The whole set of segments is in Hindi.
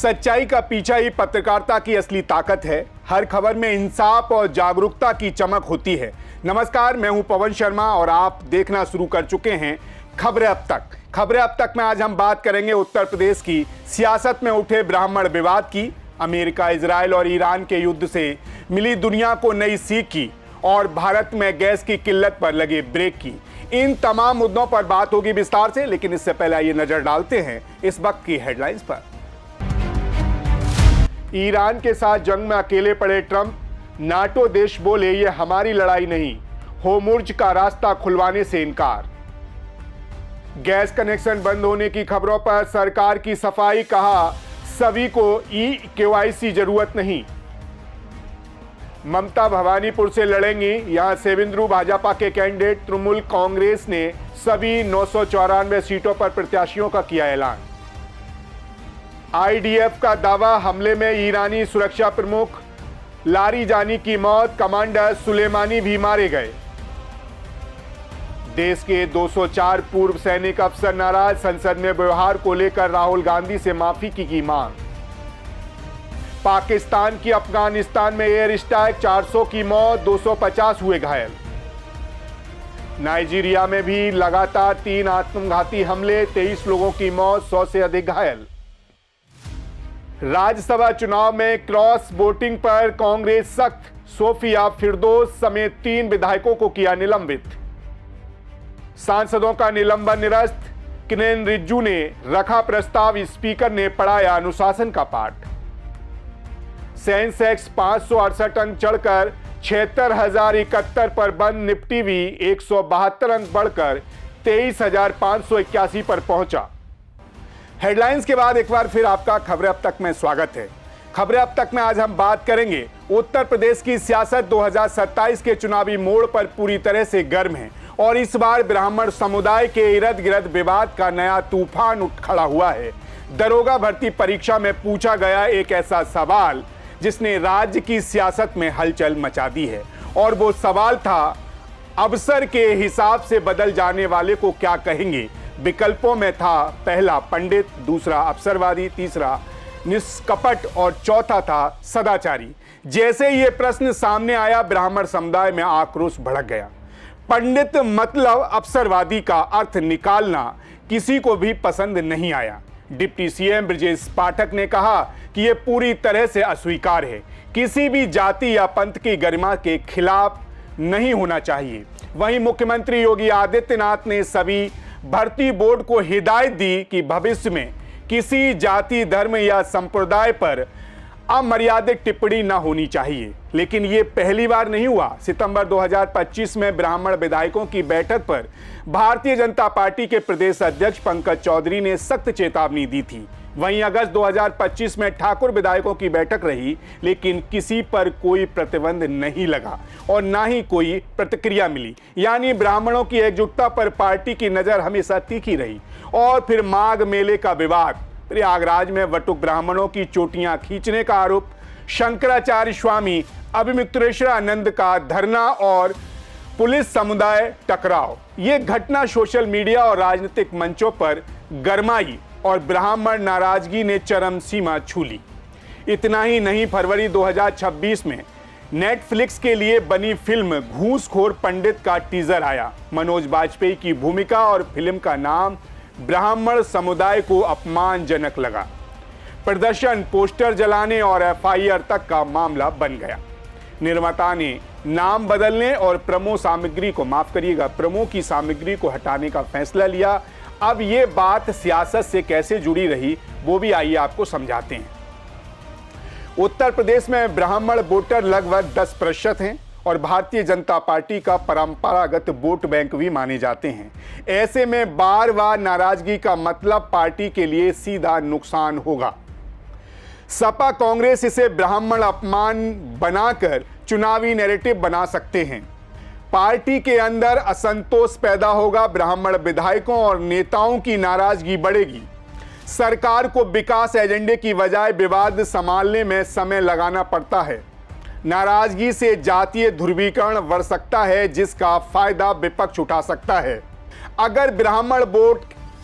सच्चाई का पीछा ही पत्रकारिता की असली ताकत है। हर खबर में इंसाफ और जागरूकता की चमक होती है। नमस्कार, मैं हूं पवन शर्मा और आप देखना शुरू कर चुके हैं खबरें अब तक। खबरें अब तक में आज हम बात करेंगे उत्तर प्रदेश की सियासत में उठे ब्राह्मण विवाद की, अमेरिका, इजराइल और ईरान के युद्ध से मिली दुनिया को नई सीख की और भारत में गैस की किल्लत पर लगे ब्रेक की। इन तमाम मुद्दों पर बात होगी विस्तार से, लेकिन इससे पहले आइए नजर डालते हैं इस वक्त की हेडलाइंस पर। ईरान के साथ जंग में अकेले पड़े ट्रंप, नाटो देश बोले ये हमारी लड़ाई नहीं, होर्मुज़ का रास्ता खुलवाने से इनकार। गैस कनेक्शन बंद होने की खबरों पर सरकार की सफाई, कहा सभी को KYC जरूरत नहीं। ममता भवानीपुर से लड़ेंगी, यहां सेवेंद्रू भाजपा के कैंडिडेट। तृणमूल कांग्रेस ने सभी 994 सीटों पर प्रत्याशियों का किया ऐलान। IDF का दावा, हमले में ईरानी सुरक्षा प्रमुख लारीजानी की मौत, कमांडर सुलेमानी भी मारे गए। देश के 204 पूर्व सैनिक अफसर नाराज, संसद में व्यवहार को लेकर राहुल गांधी से माफी की मांग। पाकिस्तान की अफगानिस्तान में एयर स्ट्राइक, 400 की मौत, 250 हुए घायल। नाइजीरिया में भी लगातार 3 आत्मघाती हमले, 23 लोगों की मौत, 100 से अधिक घायल। राज्यसभा चुनाव में क्रॉस वोटिंग पर कांग्रेस सख्त, सोफिया फिरदौस समेत 3 विधायकों को किया निलंबित। सांसदों का निलंबन निरस्त, किरेन रिजिजू ने रखा प्रस्ताव, स्पीकर ने पढ़ाया अनुशासन का पाठ। सेंसेक्स 568 अंक चढ़कर 76,071 पर बंद, निफ्टी भी 172 अंक बढ़कर 23,581 पर पहुंचा। हेडलाइंस के बाद एक बार फिर आपका खबरें अब तक में स्वागत है। खबरें अब तक में आज हम बात करेंगे उत्तर प्रदेश की सियासत 2027 के चुनावी मोड़ पर पूरी तरह से गर्म है और इस बार ब्राह्मण समुदाय के इर्द गिर्द विवाद का नया तूफान उठ खड़ा हुआ है। दरोगा भर्ती परीक्षा में पूछा गया एक ऐसा सवाल जिसने राज्य की सियासत में हलचल मचा दी है और वो सवाल था, अवसर के हिसाब से बदल जाने वाले को क्या कहेंगे। विकल्पों में था पहला पंडित, दूसरा अवसरवादी, तीसरा निष्कपट और चौथा था सदाचारी। जैसे ये प्रश्न सामने आया, ब्राह्मण समुदाय में आक्रोश भड़क गया। पंडित मतलब अवसरवादी का अर्थ निकालना किसी को भी पसंद नहीं आया। डिप्टी सीएम ब्रजेश पाठक ने कहा कि यह पूरी तरह से अस्वीकार है, किसी भी जाति या पंथ की गरिमा के खिलाफ नहीं होना चाहिए। वहीं मुख्यमंत्री योगी आदित्यनाथ ने सभी भर्ती बोर्ड को हिदायत दी कि भविष्य में किसी जाति, धर्म या संप्रदाय पर अमर्यादित टिप्पणी न होनी चाहिए। लेकिन ये पहली बार नहीं हुआ। सितंबर 2025 में ब्राह्मण विधायकों की बैठक पर भारतीय जनता पार्टी के प्रदेश अध्यक्ष पंकज चौधरी ने सख्त चेतावनी दी थी। वहीं अगस्त 2025 में ठाकुर विधायकों की बैठक रही, लेकिन किसी पर कोई प्रतिबंध नहीं लगा और ना ही कोई प्रतिक्रिया मिली। यानी ब्राह्मणों की एकजुटता पर पार्टी की नजर हमेशा तीखी रही। और फिर माघ मेले का विवाद, प्रयागराज में वटुक ब्राह्मणों की चोटियां खींचने का आरोप, शंकराचार्य स्वामी अभिमित्रेश्वरानंद का धरना और पुलिस समुदाय टकराव। ये घटना सोशल मीडिया और राजनीतिक मंचों पर गरमाई और ब्राह्मण नाराजगी ने चरम सीमा छू ली। इतना ही नहीं, फरवरी 2026 में नेटफ्लिक्स के लिए बनी फिल्म घूसखोर पंडित का टीजर आया। मनोज बाजपेयी की भूमिका और फिल्म का नाम ब्राह्मण समुदाय को अपमानजनक लगा। प्रदर्शन, पोस्टर जलाने और FIR तक का मामला बन गया। निर्माता ने नाम बदलने और प्रोमो की सामग्री को हटाने का फैसला लिया। अब ये बात सियासत से कैसे जुड़ी रही, वो भी आइए आपको समझाते हैं। उत्तर प्रदेश में ब्राह्मण वोटर लगभग 10% हैं और भारतीय जनता पार्टी का परंपरागत वोट बैंक भी माने जाते हैं। ऐसे में बार बार नाराजगी का मतलब पार्टी के लिए सीधा नुकसान होगा। सपा कांग्रेस इसे ब्राह्मण अपमान बनाकर चुनावी नैरेटिव बना सकते हैं। पार्टी के अंदर असंतोष पैदा होगा, ब्राह्मण विधायकों और नेताओं की नाराजगी बढ़ेगी। सरकार को विकास एजेंडे की बजाय विवाद संभालने में समय लगाना पड़ता है। नाराजगी से जातीय ध्रुवीकरण बढ़ सकता है, जिसका फायदा विपक्ष उठा सकता है। अगर ब्राह्मण वोट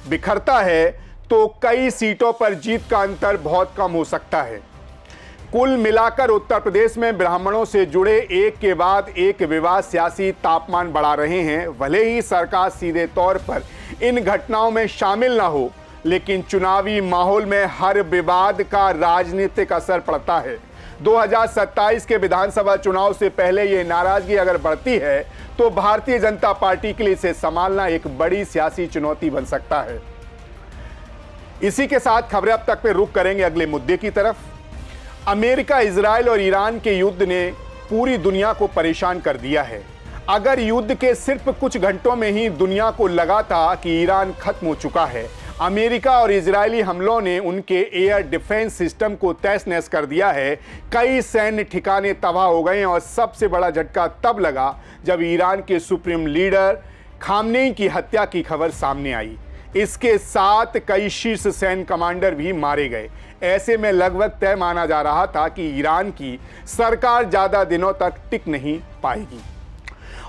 बिखरता है तो कई सीटों पर जीत का अंतर बहुत कम हो सकता है। कुल मिलाकर उत्तर प्रदेश में ब्राह्मणों से जुड़े एक के बाद एक विवाद सियासी तापमान बढ़ा रहे हैं। भले ही सरकार सीधे तौर पर इन घटनाओं में शामिल ना हो, लेकिन चुनावी माहौल में हर विवाद का राजनीतिक असर पड़ता है। 2027 के विधानसभा चुनाव से पहले ये नाराजगी अगर बढ़ती है तो भारतीय जनता पार्टी के लिए इसे संभालना एक बड़ी सियासी चुनौती बन सकता है। इसी के साथ खबरें अब तक पे रुख करेंगे अगले मुद्दे की तरफ। अमेरिका, इजराइल और ईरान के युद्ध ने पूरी दुनिया को परेशान कर दिया है। अगर युद्ध के सिर्फ कुछ घंटों में ही दुनिया को लगा था कि ईरान खत्म हो चुका है, अमेरिका और इजरायली हमलों ने उनके एयर डिफेंस सिस्टम को तहस-नहस कर दिया है। कई सैन्य ठिकाने तबाह हो गए और सबसे बड़ा झटका तब लगा जब ईरान के सुप्रीम लीडर खामनेई की हत्या की खबर सामने आई। इसके साथ कई शीर्ष सैन्य कमांडर भी मारे गए। ऐसे में लगभग तय माना जा रहा था कि ईरान की सरकार ज्यादा दिनों तक टिक नहीं पाएगी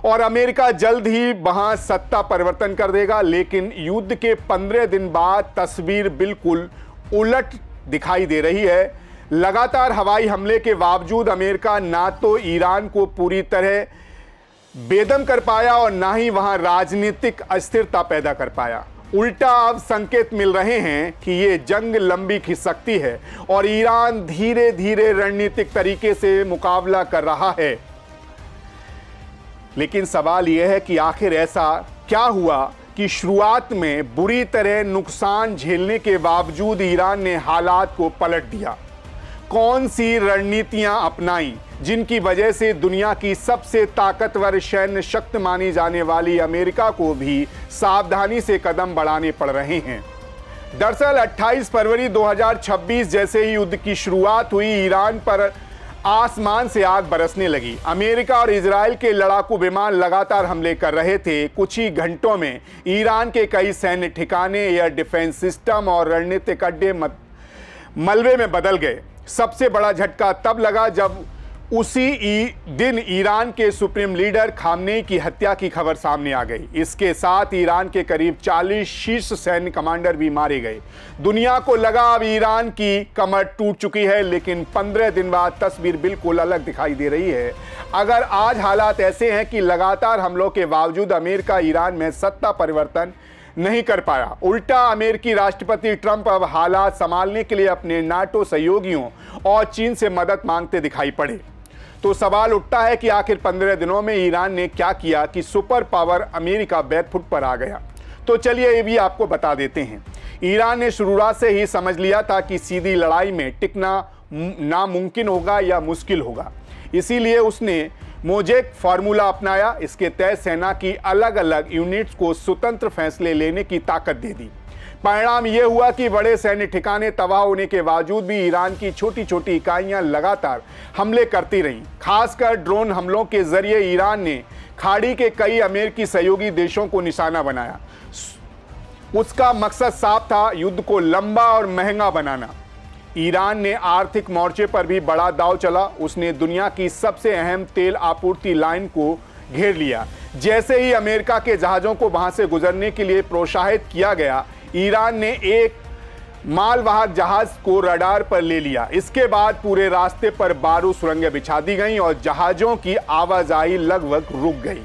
और अमेरिका जल्द ही वहां सत्ता परिवर्तन कर देगा। लेकिन युद्ध के 15 दिन बाद तस्वीर बिल्कुल उलट दिखाई दे रही है। लगातार हवाई हमले के बावजूद अमेरिका ना तो ईरान को पूरी तरह बेदम कर पाया और ना ही वहां राजनीतिक अस्थिरता पैदा कर पाया। उल्टा अब संकेत मिल रहे हैं कि ये जंग लंबी खिंच सकती है और ईरान धीरे धीरे रणनीतिक तरीके से मुकाबला कर रहा है। लेकिन सवाल यह है कि आखिर ऐसा क्या हुआ कि शुरुआत में बुरी तरह नुकसान झेलने के बावजूद ईरान ने हालात को पलट दिया? कौन सी रणनीतियां अपनाई जिनकी वजह से दुनिया की सबसे ताकतवर सैन्य शक्ति मानी जाने वाली अमेरिका को भी सावधानी से कदम बढ़ाने पड़ रहे हैं? दरअसल 28 फरवरी 2026 जैसे ही युद्ध की शुरुआत हुई, ईरान पर आसमान से आग बरसने लगी। अमेरिका और इजराइल के लड़ाकू विमान लगातार हमले कर रहे थे। कुछ ही घंटों में ईरान के कई सैन्य ठिकाने, एयर डिफेंस सिस्टम और रणनीतिक अड्डे मलबे में बदल गए। सबसे बड़ा झटका तब लगा जब उसी दिन ईरान के सुप्रीम लीडर खामनेई की हत्या की खबर सामने आ गई। इसके साथ ईरान के करीब 40 शीर्ष सैन्य कमांडर भी मारे गए। दुनिया को लगा अब ईरान की कमर टूट चुकी है, लेकिन 15 दिन बाद तस्वीर बिल्कुल अलग दिखाई दे रही है। अगर आज हालात ऐसे हैं कि लगातार हमलों के बावजूद अमेरिका ईरान में सत्ता परिवर्तन नहीं कर पाया, उल्टा अमेरिकी राष्ट्रपति ट्रंप अब हालात संभालने के लिए अपने नाटो सहयोगियों और चीन से मदद मांगते दिखाई पड़े, तो सवाल उठता है कि आखिर 15 दिनों में ईरान ने क्या किया कि सुपर पावर अमेरिका बैकफुट पर आ गया। तो चलिए ये भी आपको बता देते हैं। ईरान ने शुरुआत से ही समझ लिया था कि सीधी लड़ाई में टिकना नामुमकिन होगा या मुश्किल होगा। इसीलिए उसने मोजेक फार्मूला अपनाया। इसके तहत सेना की अलग अलग यूनिट्स को स्वतंत्र फैसले लेने की ताकत दे दी। परिणाम यह हुआ कि बड़े सैन्य ठिकाने तबाह होने के बावजूद भी ईरान की छोटी छोटी इकाइयां लगातार हमले करती रहीं। खासकर ड्रोन हमलों के जरिए ईरान ने खाड़ी के कई अमेरिकी सहयोगी देशों को निशाना बनाया। उसका मकसद साफ था, युद्ध को लंबा और महंगा बनाना। ईरान ने आर्थिक मोर्चे पर भी बड़ा दांव चला। उसने दुनिया की सबसे अहम तेल आपूर्ति लाइन को घेर लिया। जैसे ही अमेरिका के जहाज़ों को वहां से गुजरने के लिए प्रोत्साहित किया गया, ईरान ने एक मालवाहक जहाज को रडार पर ले लिया। इसके बाद पूरे रास्ते पर बारूद सुरंगें बिछा दी गईं और जहाज़ों की आवाजाही लगभग रुक गई।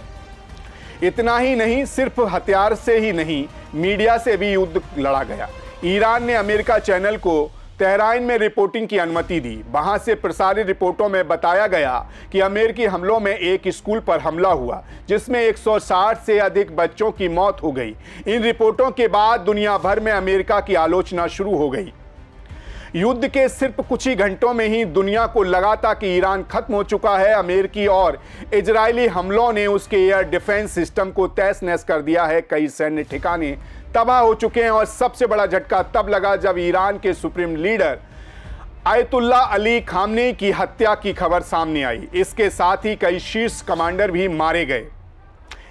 इतना ही नहीं, सिर्फ हथियार से ही नहीं, मीडिया से भी युद्ध लड़ा गया। ईरान ने अमेरिका चैनल को तेहरान में रिपोर्टिंग की अनुमति दी। वहां से प्रसारित रिपोर्टों में बताया गया कि अमेरिकी हमलों में एक स्कूल पर हमला हुआ जिसमें 160 से अधिक बच्चों की मौत हो गई। इन रिपोर्टों के बाद दुनिया भर में अमेरिका की आलोचना शुरू हो गई। युद्ध के सिर्फ कुछ ही घंटों में ही दुनिया को लगा था कि ईरान खत्म हो चुका है। अमेरिकी और इजरायली हमलों ने उसके एयर डिफेंस सिस्टम को तहस-नहस कर दिया है। कई सैन्य ठिकाने तबाह हो चुके हैं और सबसे बड़ा झटका तब लगा जब ईरान के supreme leader ayatollah Ali Khamenei की हत्या की खबर सामने आई। इसके साथ ही कई शीर्ष कमांडर भी मारे गए।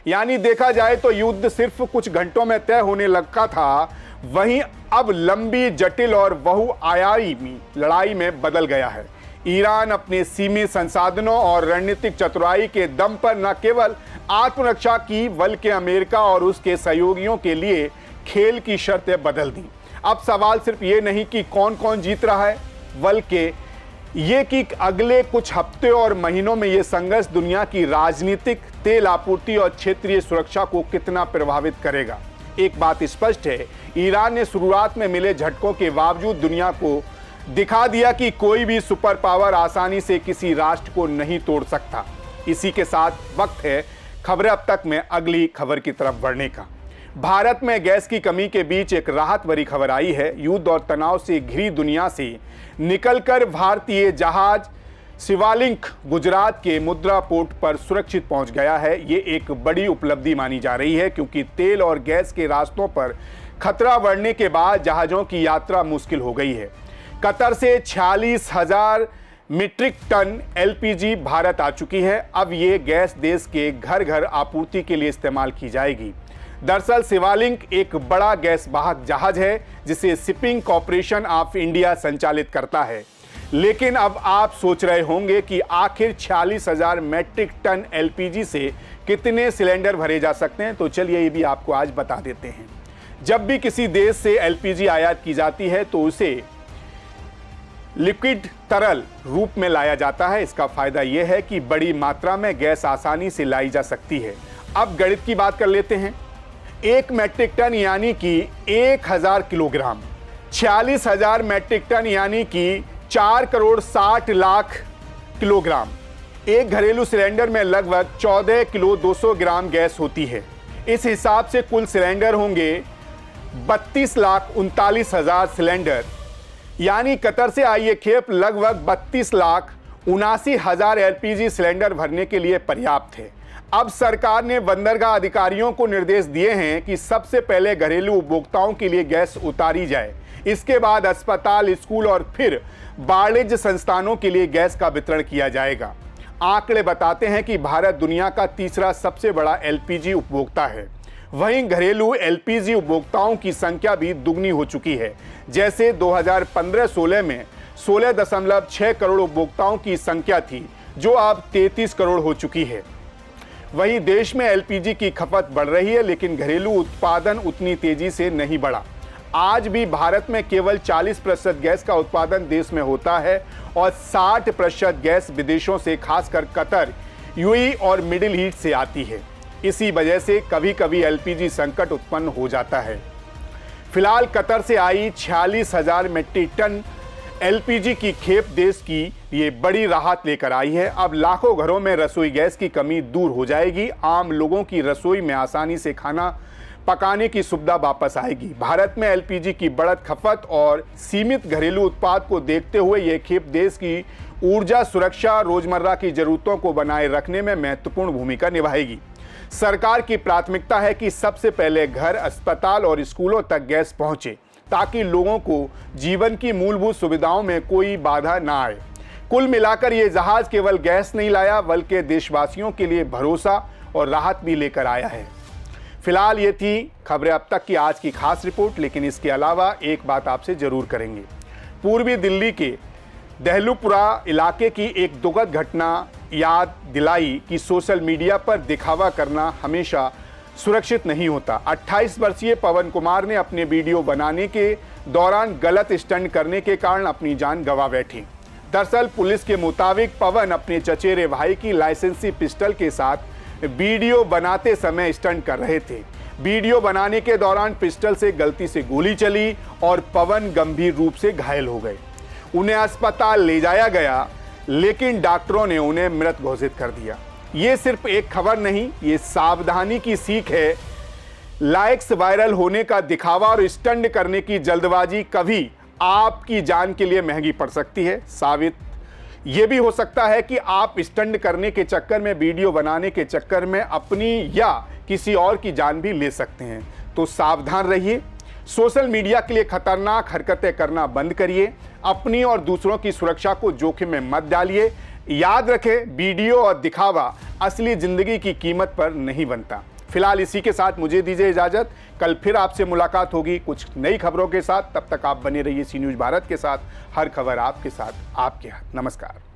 यानी देखा जाए तो युद्ध सिर्फ कुछ घंटों में तय होने लगा था, वहीं अब लंबी, जटिल और बहुआयामी लड़ाई में बदल गया है। ईरान अपने सीमित संसाधनों और रणनीतिक चतुराई के दम पर न केवल आत्मरक्षा की, बल्कि अमेरिका और उसके सहयोगियों के लिए खेल की शर्तें बदल दी। अब सवाल सिर्फ ये नहीं कि कौन कौन जीत रहा है, बल्कि ये कि अगले कुछ हफ्ते और महीनों में ये संघर्ष दुनिया की राजनीतिक, तेल आपूर्ति और क्षेत्रीय सुरक्षा को कितना प्रभावित करेगा। एक बात स्पष्ट है, ईरान ने शुरुआत में मिले झटकों के बावजूद दुनिया को दिखा दिया कि कोई भी सुपर पावर आसानी से किसी राष्ट्र को नहीं तोड़ सकता। इसी के साथ वक्त है खबरें अब तक में अगली खबर की तरफ बढ़ने का। भारत में गैस की कमी के बीच एक राहत भरी खबर आई है। युद्ध और तनाव से घिरी दुनिया से निकलकर भारतीय जहाज शिवालिक गुजरात के मुद्रा पोर्ट पर सुरक्षित पहुंच गया है। ये एक बड़ी उपलब्धि मानी जा रही है, क्योंकि तेल और गैस के रास्तों पर खतरा बढ़ने के बाद जहाज़ों की यात्रा मुश्किल हो गई है। कतर से 46,000 मीट्रिक टन एलपीजी भारत आ चुकी है। अब ये गैस देश के घर घर आपूर्ति के लिए इस्तेमाल की जाएगी। दरअसल शिवालिक एक बड़ा गैस वाहक जहाज है जिसे शिपिंग कॉरपोरेशन ऑफ इंडिया संचालित करता है। लेकिन अब आप सोच रहे होंगे कि आखिर 46,000 मीट्रिक टन एलपीजी से कितने सिलेंडर भरे जा सकते हैं। तो चलिए ये भी आपको आज बता देते हैं। जब भी किसी देश से एलपीजी आयात की जाती है तो उसे लिक्विड तरल रूप में लाया जाता है। इसका फायदा यह है कि बड़ी मात्रा में गैस आसानी से लाई जा सकती है। अब गणित की बात कर लेते हैं। 1 मीट्रिक टन यानी कि 1000 किलोग्राम, 46,000 मीट्रिक टन यानी कि 4 करोड़ 60 लाख किलोग्राम। एक घरेलू सिलेंडर में लगभग 14 किलो 200 ग्राम गैस होती है। इस हिसाब से कुल सिलेंडर होंगे 32,39,000 सिलेंडर, यानी कतर से आई ये खेप लगभग 32,79,000 एलपीजी सिलेंडर भरने के लिए पर्याप्त है। अब सरकार ने बंदरगाह अधिकारियों को निर्देश दिए हैं कि सबसे पहले घरेलू उपभोक्ताओं के लिए गैस उतारी जाए। इसके बाद अस्पताल, स्कूल और फिर वाणिज्य संस्थानों के लिए गैस का वितरण किया जाएगा। आंकड़े बताते हैं कि भारत दुनिया का तीसरा सबसे बड़ा एलपीजी उपभोक्ता है। वहीं घरेलू एलपीजी उपभोक्ताओं की संख्या भी दुगनी हो चुकी है। जैसे 2015-16 में 16.6 करोड़ उपभोक्ताओं की संख्या थी, जो अब 33 करोड़ हो चुकी है। वहीं देश में एलपीजी की खपत बढ़ रही है, लेकिन घरेलू उत्पादन उतनी तेजी से नहीं बढ़ा। आज भी भारत में केवल 40% गैस का उत्पादन देश में होता है और 60% गैस विदेशों से, खासकर कतर, यूएई और मिडिल ईस्ट से आती है। इसी वजह से कभी कभी एलपीजी संकट उत्पन्न हो जाता है। फिलहाल कतर से आई 46,000 मीट्रिक टन एलपीजी की खेप देश की ये बड़ी राहत लेकर आई है। अब लाखों घरों में रसोई गैस की कमी दूर हो जाएगी। आम लोगों की रसोई में आसानी से खाना पकाने की सुविधा वापस आएगी। भारत में एलपीजी की बढ़त खपत और सीमित घरेलू उत्पाद को देखते हुए यह खेप देश की ऊर्जा सुरक्षा, रोजमर्रा की जरूरतों को बनाए रखने में महत्वपूर्ण भूमिका निभाएगी। सरकार की प्राथमिकता है कि सबसे पहले घर, अस्पताल और स्कूलों तक गैस पहुंचे, ताकि लोगों को जीवन की मूलभूत सुविधाओं में कोई बाधा ना आए। कुल मिलाकर ये जहाज केवल गैस नहीं लाया, बल्कि देशवासियों के लिए भरोसा और राहत भी लेकर आया है। फिलहाल ये थी खबरें अब तक की आज की खास रिपोर्ट, लेकिन इसके अलावा एक बात आपसे जरूर करेंगे। पूर्वी दिल्ली के दहलूपुरा इलाके की एक दुखद घटना याद दिलाई कि सोशल मीडिया पर दिखावा करना हमेशा सुरक्षित नहीं होता। 28 वर्षीय पवन कुमार ने अपने वीडियो बनाने के दौरान गलत स्टंट करने के कारण अपनी जान गंवा बैठी। दरअसल पुलिस के मुताबिक पवन अपने चचेरे भाई की लाइसेंसी पिस्टल के साथ वीडियो बनाते समय स्टंट कर रहे थे। वीडियो बनाने के दौरान पिस्टल से गलती से गोली चली और पवन गंभीर रूप से घायल हो गए। उन्हें अस्पताल ले जाया गया, लेकिन डॉक्टरों ने उन्हें मृत घोषित कर दिया। ये सिर्फ एक खबर नहीं, ये सावधानी की सीख है। लाइक्स, वायरल होने का दिखावा और स्टंट करने की जल्दबाजी कभी आपकी जान के लिए महंगी पड़ सकती है। साबित ये भी हो सकता है कि आप स्टंट करने के चक्कर में, वीडियो बनाने के चक्कर में अपनी या किसी और की जान भी ले सकते हैं। तो सावधान रहिए। सोशल मीडिया के लिए खतरनाक हरकतें करना बंद करिए। अपनी और दूसरों की सुरक्षा को जोखिम में मत डालिए। याद रखें, वीडियो और दिखावा असली जिंदगी की कीमत पर नहीं बनता। फिलहाल इसी के साथ मुझे दीजिए इजाजत। कल फिर आपसे मुलाकात होगी कुछ नई खबरों के साथ। तब तक आप बने रहिए सी न्यूज़ भारत के साथ। हर खबर आपके साथ, आपके हाथ। नमस्कार।